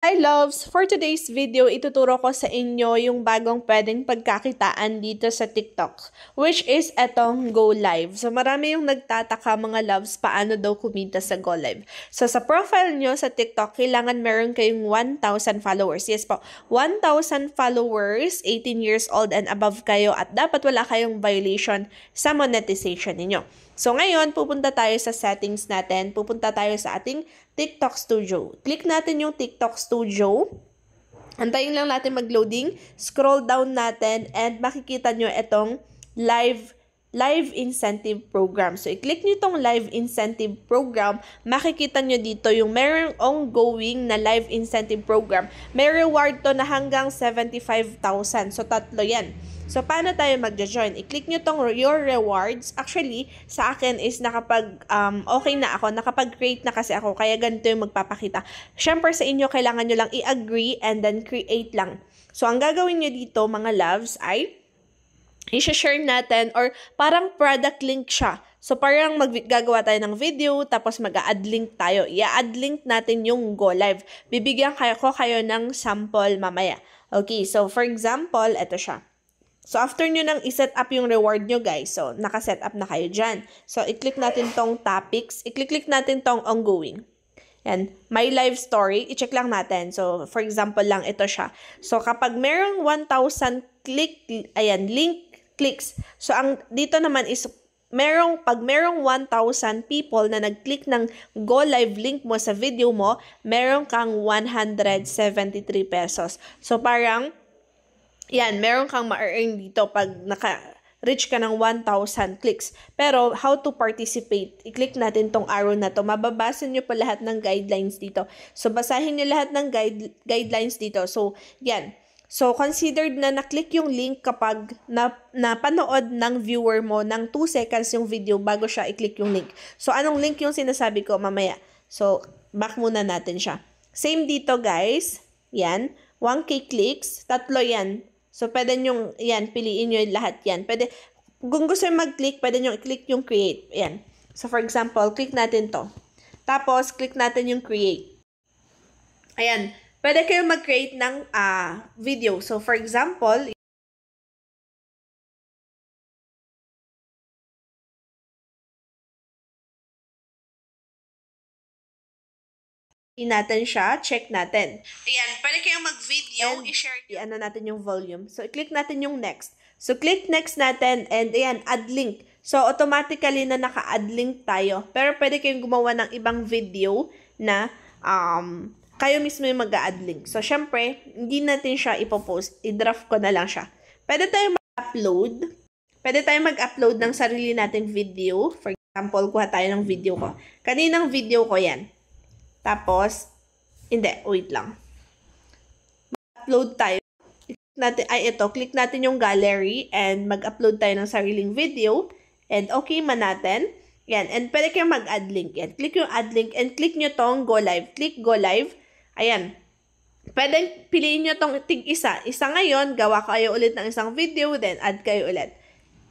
Hi loves! For today's video, ituturo ko sa inyo yung bagong pwedeng pagkakitaan dito sa TikTok, which is etong Go Live. So marami yung nagtataka mga loves paano daw kumita sa Go Live. So sa profile nyo sa TikTok, kailangan meron kayong 1,000 followers. Yes po, 1,000 followers, 18 years old and above kayo at dapat wala kayong violation sa monetization ninyo. So ngayon, pupunta tayo sa settings natin. Pupunta tayo sa ating TikTok Studio. Click natin yung TikTok Studio. Antayin lang natin mag-loading. Scroll down natin and makikita nyo itong live incentive program. So, i-click nyo itong live incentive program. Makikita nyo dito yung merong ongoing na live incentive program. May reward to na hanggang 75,000. So, tatlo yan. So, paano tayo mag-join? I-click nyo tong your rewards. Actually, sa akin is okay na ako. Nakapag-create na kasi ako. Kaya ganito yung magpapakita. Siyempre sa inyo, kailangan nyo lang i-agree and then create lang. So, ang gagawin nyo dito, mga loves, ay i-share natin or parang product link siya. So, parang gagawa tayo ng video, tapos mag-a-add link tayo. I-add link natin yung Go Live. Bibigyan kayo ng sample mamaya. Okay, so for example, ito siya. So, after nyo nang i-set up yung reward nyo, guys, so, naka-set up na kayo dyan. So, i-click natin tong topics. I-click natin tong ongoing. Yan. My live story. I-check lang natin. So, for example lang, ito siya. So, kapag merong 1,000 link clicks. So, dito naman is, pag merong 1,000 people na nag-click ng Go Live link mo sa video mo, meron kang 173 pesos. So, parang, yan, meron kang ma-earn dito pag naka-reach ka ng 1,000 clicks. Pero, how to participate? I-click natin tong arrow na to. Mababasa nyo pa lahat ng guidelines dito. So, basahin nyo lahat ng guidelines dito. So, yan. So, considered na na-click yung link kapag napanood ng viewer mo ng 2 seconds yung video bago siya i-click yung link. So, anong link yung sinasabi ko mamaya? So, back muna natin siya. Same dito, guys. Yan. 1K clicks. 3 yan. So, pwede nyo, yan, piliin nyo lahat yan. Pwede, kung gusto nyo mag-click, pwede nyo i-click yung create. Yan. So, for example, click natin to. Tapos, click natin yung create. Ayan. Pwede kayo mag-create ng video. So, for example, natin siya, check natin. Ayan, pwede kayong mag-video, i-share. I-ano natin yung volume. So, i-click natin yung next. So, click next natin and ayan, add link. So, automatically na naka-add link tayo. Pero pwede kayong gumawa ng ibang video na kayo mismo yung mag-add link. So, syempre, hindi natin siya ipopost. I-draft ko na lang siya. Pwede tayo mag-upload. Pwede tayo mag-upload ng sarili nating video. For example, kuha tayo ng video ko. Kaninang video ko yan. Tapos, hindi, wait lang. Mag-upload tayo. Click natin yung gallery and mag-upload tayo ng sariling video. And okay man natin. Yan, and pwede kayong mag-add link. Yan, click yung add link and click nyo tong Go Live. Click Go Live. Ayan. Pwede piliin nyo tong tig-isa. Isa ngayon, gawa kayo ulit ng isang video, then add kayo ulit.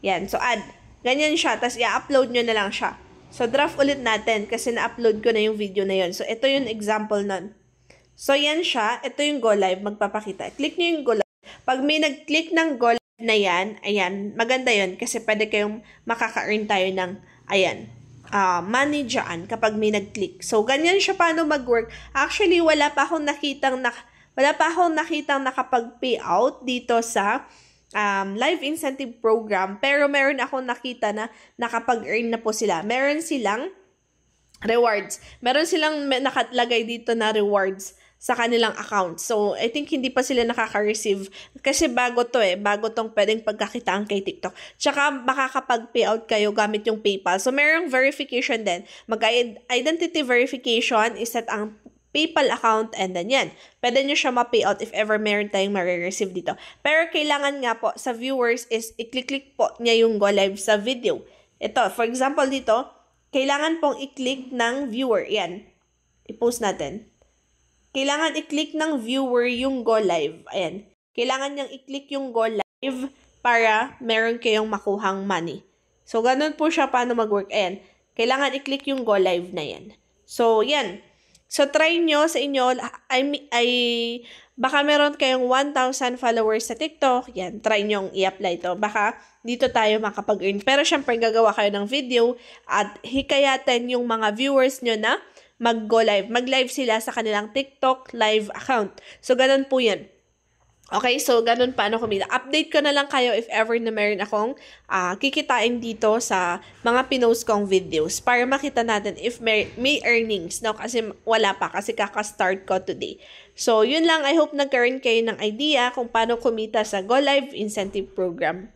Yan, so add. Ganyan siya, tapos i-upload nyo na lang siya. So, draft ulit natin kasi na-upload ko na yung video na yun. So, ito yung example nun. So, yan siya. Ito yung Go Live. Magpapakita. Click nyo yung Go Live. Pag may nag-click ng Go Live na yan, ayan, maganda yun kasi pwede kayong makaka-earn tayo ng, ayan, money dyan kapag may nag-click. So, ganyan siya paano mag-work. Actually, wala pa akong nakitang nakapag-payout dito sa live incentive program, pero meron akong nakita na nakapag-earn na po sila. Meron silang rewards. Meron silang nakalagay dito na rewards sa kanilang account. So, I think hindi pa sila nakaka-receive kasi bago to bago tong pwedeng pagkakitaan kay TikTok. Tsaka makakapag-payout kayo gamit yung PayPal. So, merong verification din. Mag-identity verification is set ang PayPal account and then yan. Pwede nyo siya ma-payout if ever meron tayong ma-receive dito. Pero kailangan nga po sa viewers is i-click po niya yung Go Live sa video. Ito, for example dito, kailangan pong i-click ng viewer. Yan. I-post natin. Kailangan i-click ng viewer yung Go Live. Ayan. Kailangan niyang i-click yung Go Live para meron kayong makuhang money. So, ganun po siya paano mag-work. Ayan. Kailangan i-click yung Go Live na yan. So, yan. So, try nyo sa inyo, baka meron kayong 1,000 followers sa TikTok, yan, try nyo i-apply to. Baka dito tayo makapag-earn. Pero syempre, gagawa kayo ng video at hikayatin yung mga viewers nyo na mag-go live. Mag-live sila sa kanilang TikTok live account. So, ganun po yan. Okay, so ganun paano kumita. Update ko na lang kayo if ever na meron akong kikitain dito sa mga pinost kong videos para makita natin if may earnings. No? Kasi wala pa, kasi kaka-start ko today. So, yun lang. I hope nagkaroon kayo ng idea kung paano kumita sa Go Live Incentive Program.